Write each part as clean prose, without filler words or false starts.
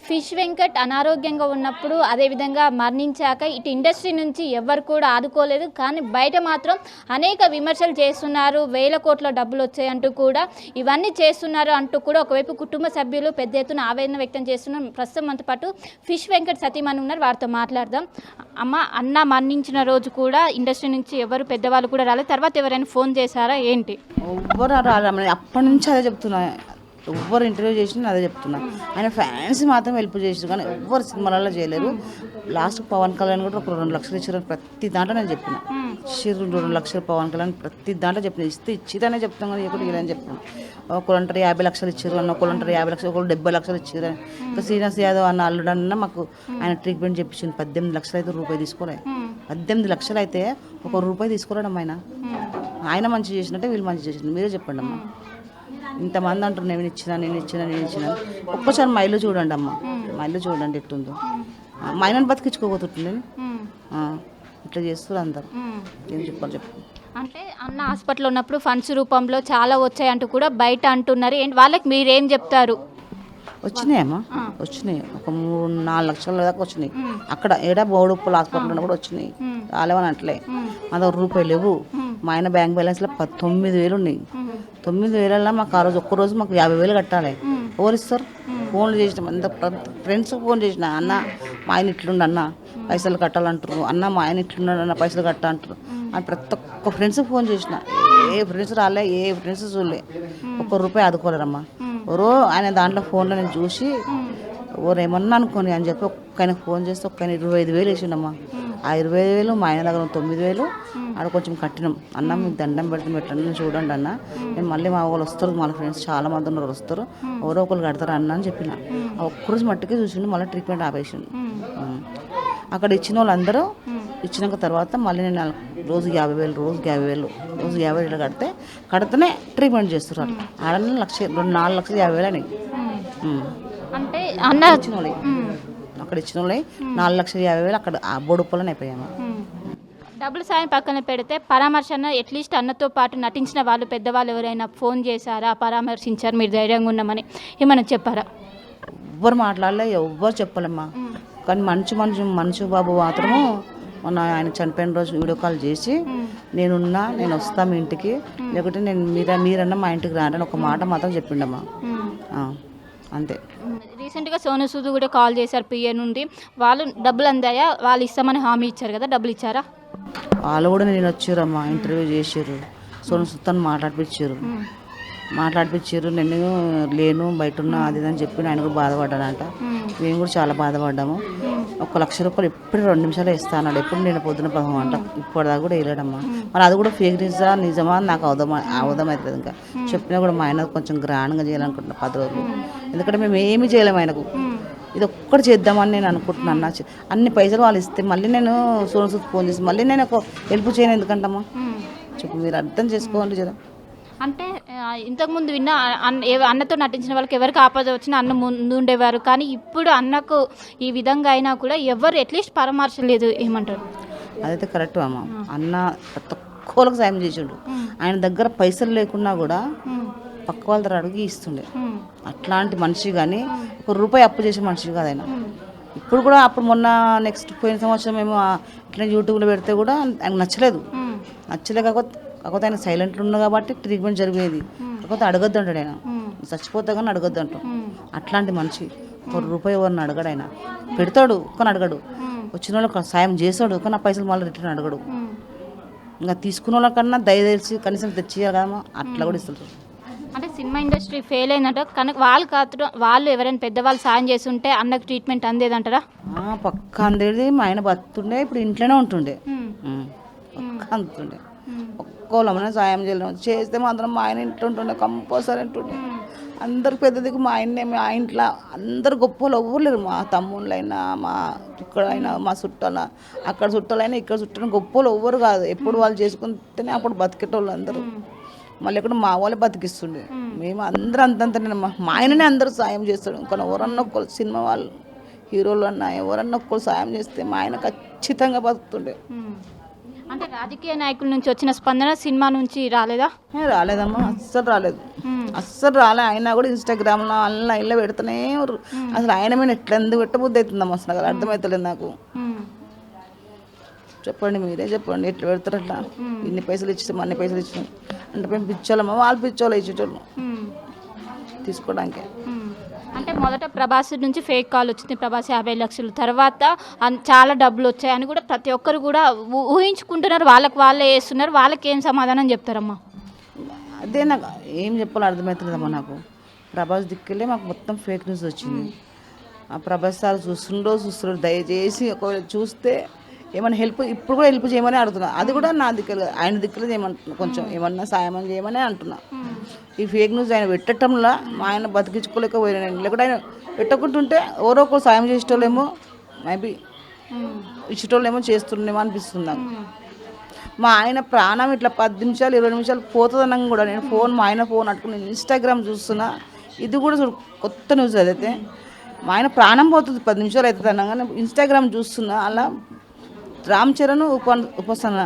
Fish Venkat అనారోగ్యంగా ఉన్నప్పుడు అదేవిధంగా మరణించాక ఇటు ఇండస్ట్రీ నుంచి ఎవరు కూడా ఆదుకోలేదు. కానీ బయట మాత్రం అనేక విమర్శలు చేస్తున్నారు. 1000 కోట్ల డబ్బులు వచ్చాయంటూ కూడా ఇవన్నీ చేస్తున్నారు అంటూ కూడా ఒకవైపు కుటుంబ సభ్యులు పెద్ద ఎత్తున ఆవేదన వ్యక్తం చేస్తున్నారు. ప్రస్తుతం మనతో పాటు ఫిష్ వెంకట్ సతీమణి ఉన్నారు, వారితో మాట్లాడదాం. అమ్మ, అన్న మరణించిన రోజు కూడా ఇండస్ట్రీ నుంచి ఎవరు పెద్దవాళ్ళు కూడా రాలేదు, తర్వాత ఎవరైనా ఫోన్ చేశారా ఏంటి? ఎవ్వరు రాలే, అప్పటి నుంచి అదే చెప్తున్నా. ఎవ్వరు ఇంటర్వ్యూ చేసినా అదే చెప్తున్నా. ఆయన ఫ్యాన్స్ మాత్రం హెల్ప్ చేసారు కానీ ఎవ్వరు సినిమాలలో చేయలేరు. లాస్ట్ పవన్ కళ్యాణ్ కూడా ఒక 2 లక్షలు ఇచ్చారు. ప్రతి దాంట్లో నేను చెప్పిన ఇచ్చారు 2 లక్షలు పవన్ కళ్యాణ్ ప్రతి దాంట్లో చెప్పిన. ఇస్తే ఇచ్చిదనే చెప్తాం కానీ ఒకటి ఇలా అని చెప్తాను. ఒకళ్ళంటారు 50 లక్షలు ఇచ్చారు అన్న, ఒకళ్ళంటారు 50 లక్షలు, ఒకళ్ళు 70 లక్షలు ఇచ్చారు. ఇంకా శ్రీనివాస్ యాదవ్ అన్న అల్లుడన్న మాకు ఆయన ట్రీట్మెంట్ చెప్పించింది. 18 లక్షలు అయితే రూపాయి తీసుకోలే. 18 లక్షలు అయితే ₹1 తీసుకోలేడు అమ్మ. ఆయన మంచి చేసినట్టే వీళ్ళు మంచి చేసినట్టు. మీరే చెప్పండి అమ్మ. ఇంతమంది అంటారు నేను ఇచ్చిన. ఒక్కసారి మా ఇల్లు చూడండి అమ్మ, మా ఇల్లు చూడండి ఎట్టుందో. మా ఆయనను బతికించుకోబోతుంటుంది. ఇట్లా చేస్తారు అందరు. ఏం చెప్పాలి చెప్పు. అంటే అన్న హాస్పిటల్లో ఉన్నప్పుడు ఫండ్స్ రూపంలో చాలా వచ్చాయంటూ కూడా బయట అంటున్నారు. ఏంటి వాళ్ళకి మీరేం చెప్తారు? వచ్చినాయమ్మా, వచ్చినాయి. ఒక 3-4 లక్షల దాకా వచ్చినాయి. అక్కడ ఏడా బోడుప్పుల హాస్పిటల్లో కూడా వచ్చినాయి. రాలేవని అట్లే మా దగ్గర రూపాయలు లేవు. మా ఆయన బ్యాంక్ బ్యాలెన్స్లో 9,000 ఉన్నాయి. 9,000 మాకు ఆ రోజు ఒక్కరోజు మాకు 50,000 కట్టాలి. ఎవరు ఇస్తారు? ఫోన్లు చేసినాం, అంత ఫ్రెండ్స్ ఫోన్ చేసిన, అన్న మా ఆయన ఇట్లుండి అన్న పైసలు కట్టాలంటారు, అన్న మా ఆయన ఇట్లున్నాడు అన్న పైసలు కట్టా అంటారు అని ప్రతి ఒక్క ఫ్రెండ్స్కి ఫోన్ చేసిన. ఏ ఫ్రెండ్స్ రాలే, ఏ ఫ్రెండ్స్ చూడలే. ₹1 ఆదుకోలేరమ్మా. ఎవరో ఆయన దాంట్లో ఫోన్లో నేను చూసి ఎవరు ఏమన్నా అనుకోని అని చెప్పి ఒక్కైనా ఫోన్ చేస్తే ఒక్కైనా 25,000 వేసిండమ్మా. ఆ 25,000 మా ఆయన దగ్గర 9,000 ఆడ కొంచెం కట్టినాం. అన్న మీకు దండం పెడతాం, ఎట్లా చూడండి అన్న, నేను మళ్ళీ మా వాళ్ళు వస్తారు, మన ఫ్రెండ్స్ చాలా మంది ఉన్నారు వస్తారు, ఎవరో ఒకరు కడతారు అన్న అని చెప్పిన. ఆ ఒక్కరోజు మట్టుకే చూసిండు, మళ్ళీ ట్రీట్మెంట్ ఆపేసిండు. అక్కడ ఇచ్చిన వాళ్ళందరూ ఇచ్చినాక తర్వాత మళ్ళీ నేను రోజుకి 50,000 రోజుకి 50,000 కడితేనే ట్రీట్మెంట్ చేస్తారు. ఆడ 4,50,000 అని అంటే అన్న ఇచ్చిన వాళ్ళే, అక్కడ ఇచ్చిన వాళ్ళే 4,50,000 అక్కడ ఆ బోడుప్పలని అయిపోయాము. డబ్బులు సాయం పక్కన పెడితే పరామర్శన అట్లీస్ట్ అన్నతో పాటు నటించిన వాళ్ళు పెద్దవాళ్ళు ఎవరైనా ఫోన్ చేశారా, పరామర్శించారు, మీరు ధైర్యంగా ఉన్నామని ఏమైనా చెప్పారా? ఎవ్వరు మాట్లాడలే, ఎవ్వరు చెప్పలేమ్మా. కానీ మంచు బాబు మాత్రము మొన్న ఆయన చనిపోయిన రోజు వీడియో కాల్ చేసి నేను వస్తా మీ ఇంటికి, లేకుంటే నేను మీరన్నా మా ఇంటికి రాని ఒక మాట మాత్రం చెప్పిండమ్మా. అంతే. రీసెంట్గా సోను సూద్ కూడా కాల్ చేశారు పిఏ నుండి. వాళ్ళు డబ్బులు అందాయా? వాళ్ళు ఇస్తామని హామీ ఇచ్చారు కదా, డబ్బులు ఇచ్చారా? వాళ్ళు కూడా నేను వచ్చారమ్మా, ఇంటర్వ్యూ చేసారు, సోను సూద్తో మాట్లాడిపించారు. నేను లేను, బయట ఉన్నా అది అని చెప్పి ఆయన కూడా బాధపడ్డానంట. మేము కూడా చాలా బాధపడ్డాము. ₹1,00,000 ఎప్పుడు 2 నిమిషాలు ఇస్తాను, ఎప్పుడు నేను పొద్దున 10 అంట ఇప్పటిదాకా కూడా వేయలేడమ్మా. మరి అది కూడా ఫేక్ న్యూసా నిజమా నాకు అవుతుంది. ఇంకా చెప్పినా కూడా మా ఆయన కొంచెం గ్రాండ్గా చేయాలనుకుంటున్నా 10 రోజులు. ఎందుకంటే మేము ఏమీ చేయలేము ఆయనకు. ఇది ఒక్కటి చేద్దామని నేను అనుకుంటున్నాను. అన్ని పైసలు వాళ్ళు ఇస్తే మళ్ళీ నేను సోను సూద్ ఫోన్ చేసి మళ్ళీ నేను ఒక హెల్ప్ చేయను ఎందుకంటమ్మా చెప్పు, మీరు అర్థం చేసుకోవాలి జర. అంటే ఇంతకుముందు విన్న అన్నతో నటించిన వాళ్ళకి ఎవరికి ఆపద వచ్చినా అన్న ముందు ఉండేవారు. కానీ ఇప్పుడు అన్నకు ఈ విధంగా అయినా కూడా ఎవరు అట్లీస్ట్ పరామర్శలేదు. ఏమంటారు? అదైతే కరెక్ట్ అమ్మ. అన్న ప్రతి ఒక్కరికి సాయం చేసిండు. ఆయన దగ్గర పైసలు లేకున్నా కూడా పక్క వాళ్ళ దగ్గర అడిగి ఇస్తుండే. అట్లాంటి మనిషి కానీ ₹1 అప్పు చేసే మనిషి కాదు ఆయన. ఇప్పుడు కూడా అప్పుడు మొన్న పోయిన సంవత్సరం మేము ఇట్లా యూట్యూబ్లో పెడితే కూడా ఆయనకు నచ్చలేదు. కాకపోతే ఆయన సైలెంట్లో ఉన్నా కాబట్టి ట్రీట్మెంట్ జరిగేది. కాకపోతే అడగొద్దు అంటాడు ఆయన, చచ్చిపోతా కానీ అడగొద్దు అంటాం. అట్లాంటి మనిషి ₹1 ఎవరిని అడగడు. ఆయన పెడతాడు కానీ అడగడు. వచ్చిన వాళ్ళకి సాయం చేస్తాడు కానీ ఆ పైసలు మళ్ళీ రిటర్న్ అడగడు. ఇంకా తీసుకున్న వాళ్ళకన్నా దయచేసి కనీసం తెచ్చియాలి కదమ్మా, అట్లా కూడా ఇస్తారు. అంటే సినిమా ఇండస్ట్రీ ఫెయిల్ అయిందంట, కనుక వాళ్ళు ఎవరైనా పెద్దవాళ్ళు సాయం చేస్తుంటే అన్నకు ట్రీట్మెంట్ అందేదంటారా? పక్క అందేది. మా ఆయన బతుండే, ఇప్పుడు ఇంట్లోనే ఉంటుండే, పక్క అందుతుండే. ఒక్కోళ్ళమనే సాయం చేయలేము, చేస్తే మాత్రం మా ఆయన ఇంట్లో ఉంటుండే, కంపల్సరీ ఉంటుండే. అందరు పెద్ద దిక్కు మా ఆయన్నే. మా ఇంట్లో అందరు గొప్ప వాళ్ళు ఎవ్వరు లేరు. మా తమ్ముళ్ళైనా, మా ఇక్కడైనా, మా చుట్టాల అక్కడ చుట్టాలైనా ఇక్కడ చుట్టాలైనా గొప్ప వాళ్ళు ఎవ్వరు కాదు. ఎప్పుడు వాళ్ళు చేసుకుంటేనే అప్పుడు బతికేటోళ్ళు అందరూ. మళ్ళీ ఇక్కడ మా వాళ్ళే బతికిస్తుండే. మేము అందరూ అంతంతనే. మా ఆయననే అందరూ సాయం చేస్తాడు. కానీ ఎవరన్నా ఒక్కరు సినిమా వాళ్ళు హీరోలు అన్నా ఎవరన్నా ఒక్కరు సాయం చేస్తే మా ఆయన ఖచ్చితంగా బతుకుతుండే. అంటే రాజకీయ నాయకుల నుంచి వచ్చిన స్పందన సినిమా నుంచి రాలేదా? రాలేదమ్మా, అస్సలు రాలేదు, అస్సలు రాలే. అయినా కూడా ఇన్స్టాగ్రామ్లో ఆన్లైన్లో పెడుతూనే ఉన్నారు. అసలు ఆయన మీద ఎట్లా ఎందుకు పెట్టబుద్ధి అవుతుందమ్మా, అసలు నాకు అర్థమవుతలేదు నాకు. చెప్పండి, మీరే చెప్పండి, ఎట్లా పెడతారు అట్లా? ఇన్ని పైసలు ఇచ్చాము, అన్ని పైసలు ఇచ్చాము అంటే మేము పిచ్చోళ్ళమ్మా, వాళ్ళు పిచ్చోళ్ళు ఇచ్చేటోళ్ళు తీసుకోవడానికి. అంటే మొదట ప్రభాస్ నుంచి ఫేక్ కాల్ వచ్చింది, ప్రభాస్ 50 లక్షలు, తర్వాత చాలా డబ్బులు వచ్చాయని కూడా ప్రతి ఒక్కరు కూడా ఊహించుకుంటున్నారు, వాళ్ళకి వాళ్ళే వేస్తున్నారు. వాళ్ళకి ఏం సమాధానం చెప్తారమ్మా? అదే నాకు ఏం చెప్పాలో అర్థమవుతుందమ్మా నాకు. ప్రభాస్ దిక్కులే మాకు మొత్తం ఫేక్ న్యూస్ వచ్చింది. ఆ ప్రభాస్ సార్ చూస్తున్నారు, దయచేసి ఒకవేళ చూస్తే ఏమైనా హెల్ప్, ఇప్పుడు కూడా హెల్ప్ చేయమని అడుగుతున్నా. అది కూడా నా దిక్కులు, ఆయన దిక్కులు చేయమంటున్నా, కొంచెం ఏమన్నా సాయం చేయమని అంటున్నా. ఈ ఫేక్ న్యూస్ ఆయన పెట్టడంలో మా ఆయన బతికించుకోలేకపోయినా, లేకపోతే ఆయన పెట్టకుంటుంటే ఎవరో ఒకరు సాయం చేసేటోళ్ళేమో, మేబీ ఇచ్చేటోళ్ళేమో చేస్తున్నామో అనిపిస్తుంది నాకు. మా ఆయన ప్రాణం ఇట్లా 10 నిమిషాలు 20 నిమిషాలు పోతుందన్నాక కూడా నేను మా ఆయన ఫోన్ అట్టుకుని ఇన్స్టాగ్రామ్ చూస్తున్నా. ఇది కూడా కొత్త న్యూస్ అదైతే. మా ఆయన ప్రాణం పోతుంది 10 నిమిషాలు అవుతుంది అనగానే ఇన్స్టాగ్రామ్ చూస్తున్నా. అలా రామ్ చరణ్ ఉపసన్న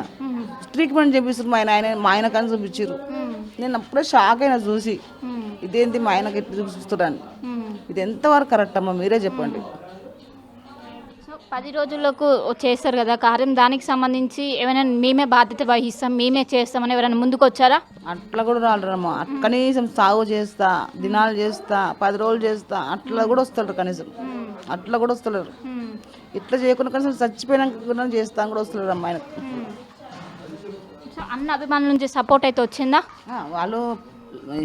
ట్రీట్మెంట్ చేపిస్తారు మా ఆయన కానీ చూపించారు. నేను అప్పుడే షాక్ అయినా చూసి, ఇదేంటి మా ఆయనకి ఎట్లా చూపిస్తున్నాను, ఇది ఎంతవరకు కరెక్ట్ అమ్మా, మీరే చెప్పండి. సో 10 రోజులకు చేస్తారు కదా కార్యం, దానికి సంబంధించి ఏమైనా మేమే బాధ్యత వహిస్తాం, మేమే చేస్తామని ఎవరైనా ముందుకు వచ్చారా? అట్లా కూడా రాలేరమ్మా. కనీసం సాగు చేస్తా, దినాలు చేస్తా, 10 రోజులు చేస్తా, అట్లా కూడా వస్తారు కనీసం, అట్లా కూడా వస్తలేరు. ఇట్లా చేయకుండా కనీసం చచ్చిపోయినాక చేస్తా కూడా వస్తలేరు అమ్మాయి. సో అన్న అభిమానుల నుంచి సపోర్ట్ అయితే వచ్చిందా? వాళ్ళు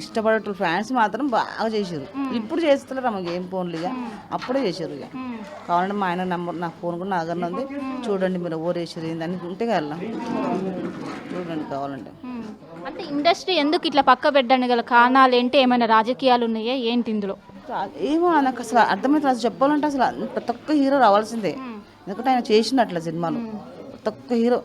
ఇష్టపడే ఫ్యాన్స్ మాత్రం బాగా చేశారు. ఇప్పుడు చేస్తలేరు అమ్మ గేమ్ ఫోన్లు, ఇక అప్పుడే చేశారు. ఇక కావాలంటే మా ఆయన నంబర్ నా ఫోన్ కూడా నా దగ్గర ఉంది, చూడండి మీరు ఓవర్ వేసారు ఏందని ఉంటే కదా చూడండి కావాలంటే. అంటే ఇండస్ట్రీ ఎందుకు ఇట్లా పక్క పెట్టడానికి గల కారణాలు ఏంటి? ఏమైనా రాజకీయాలు ఉన్నాయా ఏంటి ఇందులో? ఏమో నాకు అసలు అర్థమైతే అసలు చెప్పాలంటే అసలు ప్రతి ఒక్క హీరో రావాల్సిందే. ఎందుకంటే ఆయన చేసినట్ల సినిమాలు ప్రతి ఒక్క హీరో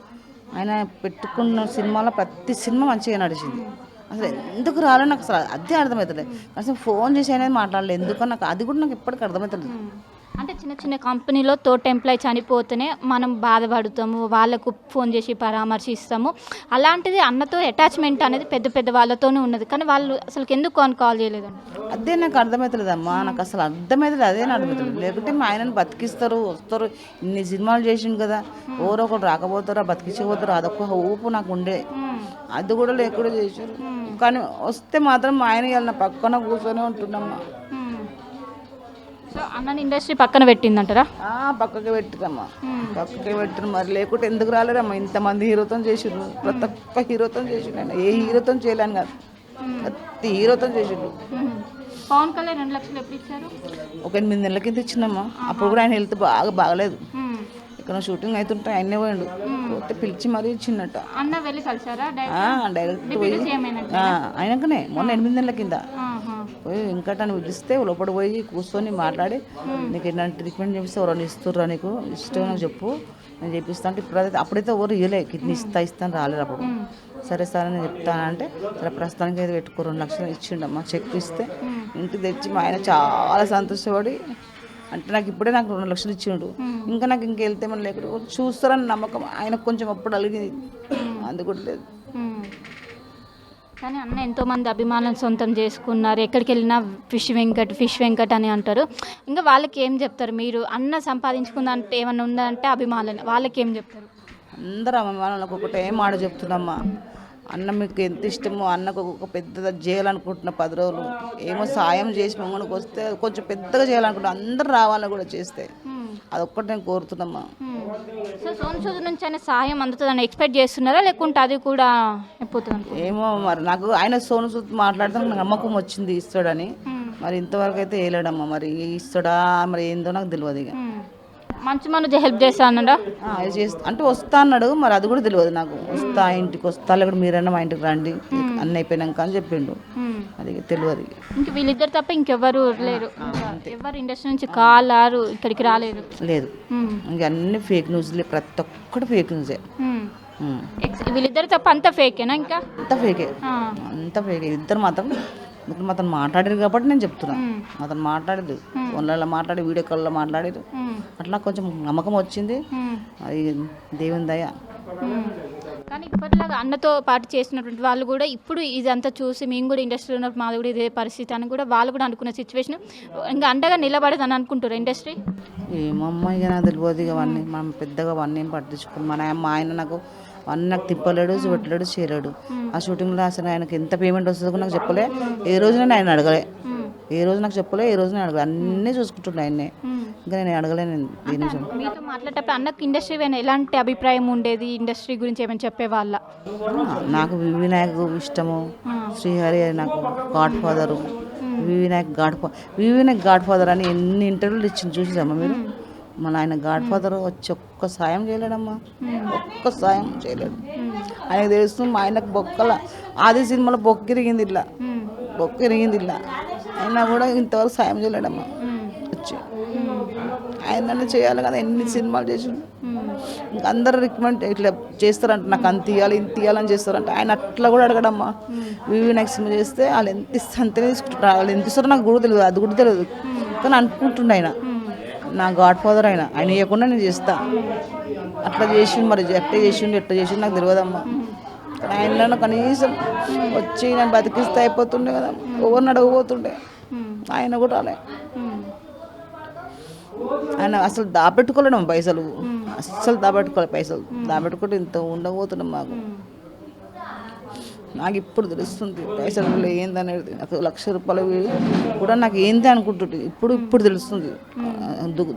ఆయన పెట్టుకున్న సినిమాలో ప్రతి సినిమా మంచిగా నడిచింది. అసలు ఎందుకు రాలో నాకు అసలు అదే అర్థమవుతుంది. అసలు ఫోన్ చేసి అనేది మాట్లాడలేదు ఎందుకో నాకు, అది కూడా నాకు ఎప్పటికీ అర్థమవుతుంది. అంటే చిన్న చిన్న కంపెనీలో తోటి ఎంప్లాయ్ చనిపోతేనే మనం బాధపడతాము, వాళ్ళకు ఫోన్ చేసి పరామర్శిస్తాము. అలాంటిది అన్నతో అటాచ్మెంట్ అనేది పెద్ద పెద్ద వాళ్ళతోనే ఉన్నది, కానీ వాళ్ళు అసలు ఎందుకు కాల్ చేయలేదండి? అదే నాకు అర్థమవుతుందమ్మా, నాకు అసలు అర్థమవుతుంది, అదే అర్థమవుతుంది. లేకుంటే మా ఆయనను బతికిస్తారు, వస్తారు, ఇన్ని సినిమాలు చేసిండు కదా, ఎవరో ఒకరు రాకపోతారా బతికించకపోతారు, అదొక ఊపు నాకు ఉండే. అది కూడా లేకుండా చేశారు. కానీ వస్తే మాత్రం మా ఆయన ఇవాళ నా పక్కన కూర్చొని ఉంటున్నామ్మా. సో అన్న ఇండస్ట్రీ పక్కన పెట్టిందంటారా? పక్కకి పెట్టిరమ్మా, పక్కకి పెట్టిన. మరి లేకుంటే ఎందుకు రాలేరమ్మా? ఇంతమంది హీరోతో చేసిండ్రు, ప్రతి ఒక్క హీరోతో చేసిండు ఆయన. ఏ హీరోతో చేయలేను కాదు, ప్రతి హీరోతో చేసిండు. పవన్ కళ్యాణ్ 2 లక్షలు ఎప్పుడు ఇచ్చారు? ఒక 8 నెలల కింద ఇచ్చినమ్మా. అప్పుడు కూడా ఆయన హెల్త్ బాగలేదు. ఇక్కడ షూటింగ్ అవుతుంటే ఆయనే పోయిండు, పోతే పిలిచి మరీ ఇచ్చినట్ట. అన్న వెళ్ళి కలిసారా? డైరెక్ట్ పోయి ఆయనకనే మొన్న 8 నెలల కింద పోయి ఇంకా తను పిలిస్తే లోపల పోయి కూర్చొని మాట్లాడి, నీకు ఎలాంటి ట్రీట్మెంట్ చేపిస్తే ఎవరైనా ఇస్తుర్రా, నీకు ఇష్టం నాకు చెప్పు, నేను చేపిస్తా అంటే. అప్పుడైతే ఎవరు ఇవ్వలే, కిడ్నీ ఇస్తాను రాలేదు అప్పుడు. సరే సార్ నేను చెప్తానంటే, సరే ప్రస్తుతానికి అయితే పెట్టుకో 2 లక్షలు ఇచ్చిండమ్మా. చెక్ ఇస్తే ఇంటికి తెచ్చి మా ఆయన చాలా సంతోషపడి, అంటే నాకు ఇప్పుడే నాకు 2 లక్షలు ఇచ్చిండు, ఇంకా నాకు ఇంకెళ్తే మనం లేకుండా చూస్తారని నమ్మకం ఆయనకు కొంచెం అప్పుడు అలిగింది, అది కూడా లేదు. కానీ అన్న ఎంతోమంది అభిమానులను సొంతం చేసుకున్నారు, ఎక్కడికి వెళ్ళినా ఫిష్ వెంకట్ అని అంటారు. ఇంకా వాళ్ళకి ఏం చెప్తారు మీరు? అన్న సంపాదించుకుందంటే ఏమన్నా ఉందంటే అభిమానులు, వాళ్ళకి ఏం చెప్తారు? అందరూ అభిమానులకు ఒకటే మాట చెప్తున్నామ్మా, అన్న మీకు ఎంత ఇష్టమో, అన్నకు ఒక పెద్దగా చేయాలనుకుంటున్న 10 రోజులు ఏమో సాయం చేసి మమ్మల్ని వస్తే కొంచెం పెద్దగా చేయాలనుకుంటున్నా, అందరూ రావాలని కూడా చేస్తే అదొక్కటి నేను కోరుతున్నామ్మా. సో సోను సూద్ నుంచి అయినా సహాయం అందుతుందని ఎక్స్పెక్ట్ చేస్తున్నారా, లేకుంటే అది కూడా అయిపోతుంది? ఏమో మరి, నాకు ఆయన సోను సూద్ మాట్లాడితే నాకు నమ్మకం వచ్చింది ఇస్తాడని. మరి ఇంతవరకు అయితే వేయలేడమ్మా, మరి ఇస్తాడా మరి ఏందో నాకు తెలియదు. ఇక మంచి మనోజ్ హెల్ప్ చేస్తా అన్నాడా? అంటే వస్తా అన్నాడు, మరి అది కూడా తెలియదు నాకు. వస్తా, ఇంటికి వస్తా, లేకపోతే మీరైనా మా ఇంటికి రండి అన్నీ అయిపోయినాక అని చెప్పిండు, అది తెలియదు. ఇంక వీళ్ళిద్దరు తప్ప ఇంకెవరు లేరు, ఎవరు ఇండస్ట్రీ నుంచి కాలారు ఇక్కడికి రాలేదు? లేదు, ఇంక అన్ని ఫేక్ న్యూస్లే, ప్రతి ఒక్కటి ఫేక్ న్యూసే. వీళ్ళిద్దరు తప్ప అంత ఫేకేనా? ఇంకా అంత ఫేకే, ఇద్దరు మాత్రం అతను మాట్లాడారు కాబట్టి నేను చెప్తున్నాను. అతను మాట్లాడలేదు, ఫోన్లలో మాట్లాడి, వీడియో కాల్లో మాట్లాడారు, అట్లా కొంచెం నమ్మకం వచ్చింది. అది దేవుని దయ. కానీ ఇప్పటిలాగా అన్నతో పాటు చేసినటువంటి వాళ్ళు కూడా ఇప్పుడు ఇదంతా చూసి మేము కూడా ఇండస్ట్రీలో ఉన్నప్పుడు మాది కూడా ఇదే పరిస్థితి అని కూడా వాళ్ళు కూడా అనుకున్న సిచ్యువేషన్ ఇంకా అండగా నిలబడదని అనుకుంటారు ఇండస్ట్రీ. ఏమమ్మా ఇక నాకు తెలియదు ఇక అవన్నీ మనం పెద్దగా అవన్నీ ఏం పట్టించుకోం. మా ఆయన నాకు అవన్నీ నాకు తిప్పలేడు, చూడలేడు, చేయలేడు. ఆ షూటింగ్లో అసలు ఆయనకి ఎంత పేమెంట్ వస్తుందో కూడా నాకు చెప్పలే. ఏ రోజున ఆయన అడగలే, ఏ రోజు నాకు చెప్పలే, ఏ రోజున అడగలే. అన్నీ చూసుకుంటుండే ఆయన్నే. ఇంకా నేను అడగలేను దీని విషయం. మీతో మాట్లాడేటప్పుడు అన్నకు ఇండస్ట్రీ పైన ఎలాంటి అభిప్రాయం ఉండేది, ఇండస్ట్రీ గురించి ఏమైనా చెప్పేవాళ్ళ? నాకు వినాయక్ ఇష్టము, శ్రీహరి నాకు God father, Vinayak God father అని ఎన్ని ఇంటర్వ్యూలు ఇచ్చింది చూసారమ్మా మీరు. మన ఆయన గాడ్ ఫాదర్ వచ్చి ఒక్క సాయం చేయలేడమ్మా, ఒక్క సాయం చేయలేడు. ఆయనకు తెలుస్తుంది మా ఆయనకు బొక్కల ఆది సినిమాలో బొక్కిరిగింది ఇట్లా, బొక్కిరిగింది ఇట్లా, అయినా కూడా ఇంతవరకు సాయం చేయలేడమ్మా. వచ్చి ఆయన చేయాలి కదా, ఎన్ని సినిమాలు చేసి ఇంకా అందరు రికమెండ్ ఇట్లా చేస్తారంట, నాకు అంత ఇవ్వాలి ఇంత ఇవ్వాలని చేస్తారంట. ఆయన అట్లా కూడా అడగడమ్మా. వినాయక్ సినిమా చేస్తే వాళ్ళు ఎంత ఇస్తే అంతనే తీసుకుంటారు, వాళ్ళు ఎంత ఇస్తారో నాకు కూడా తెలియదు, అది కూడా తెలియదు. కానీ అనుకుంటుండే ఆయన నా గాడ్ ఫాదర్, ఆయన ఇవ్వకుండా నేను చేస్తా. అట్లా చేసి మరి ఎట్లా చేసిండు నాకు తెలియదమ్మా. కానీ ఆయన కనీసం వచ్చి నేను బతికిస్తే అయిపోతుండే కదా, ఎవరిని అడగబోతుండే. ఆయన కూడా రాలే, ఆయన అసలు దాపెట్టుకోలేడు పైసలు, అస్సలు దాపెట్టుకోలే పైసలు. దాపెట్టుకుంటే ఇంత ఉండబోతున్నాం మాకు. నాకు ఇప్పుడు తెలుస్తుంది పైసలు ఏందనేది. నాకు 1,00,000 రూపాయలు కూడా నాకు ఏంది అనుకుంటుంటే ఇప్పుడు తెలుస్తుంది.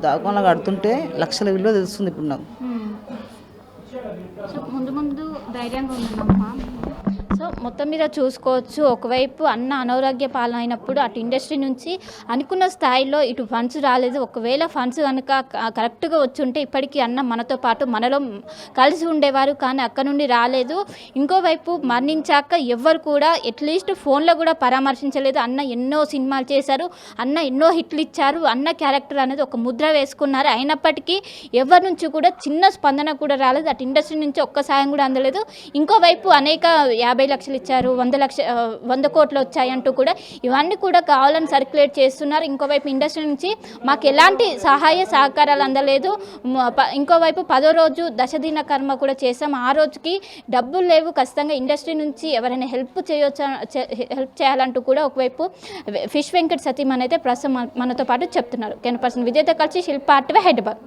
దాకా కడుతుంటే 1,00,000 విలువ తెలుస్తుంది ఇప్పుడు నాకు. సో ముందు ధైర్యంగా ఉన్నామమ్మా. సో మొత్తం మీద చూసుకోవచ్చు, ఒకవైపు అన్న అనారోగ్య పాలన అయినప్పుడు అటు ఇండస్ట్రీ నుంచి అనుకున్న స్థాయిలో ఇటు ఫండ్స్ రాలేదు. ఒకవేళ ఫండ్స్ కనుక కరెక్ట్గా వచ్చుంటే ఇప్పటికీ అన్న మనతో పాటు మనలో కలిసి ఉండేవారు, కానీ అక్కడ నుండి రాలేదు. ఇంకోవైపు మరణించాక ఎవ్వరు కూడా అట్లీస్ట్ ఫోన్లో కూడా పరామర్శించలేదు. అన్న ఎన్నో సినిమాలు చేశారు, అన్న ఎన్నో హిట్లు ఇచ్చారు, అన్న క్యారెక్టర్ అనేది ఒక ముద్ర వేసుకున్నారు. అయినప్పటికీ ఎవరి నుంచి కూడా చిన్న స్పందన కూడా రాలేదు. అటు ఇండస్ట్రీ నుంచి ఒక్క సాయం కూడా అందలేదు. ఇంకోవైపు అనేక 50 లక్షలు ఇచ్చారు, 100 కోట్లు వచ్చాయంటూ కూడా ఇవన్నీ కూడా కావాలని సర్క్యులేట్ చేస్తున్నారు. ఇంకోవైపు ఇండస్ట్రీ నుంచి మాకు ఎలాంటి సహాయ సహకారాలు అందలేదు. ఇంకోవైపు 10వ రోజు దశదిన కర్మ కూడా చేసాం, ఆ రోజుకి డబ్బులు లేవు, ఖచ్చితంగా ఇండస్ట్రీ నుంచి ఎవరైనా హెల్ప్ చేయాలంటూ కూడా ఒకవైపు ఫిష్ వెంకట్ సతీమన్ అయితే ప్రస్తుతం మనతో పాటు చెప్తున్నారు. కెన్ పర్సన్ విజయ్తో కలిసి శిల్ప ఆర్టీవీ హైదరాబాద్.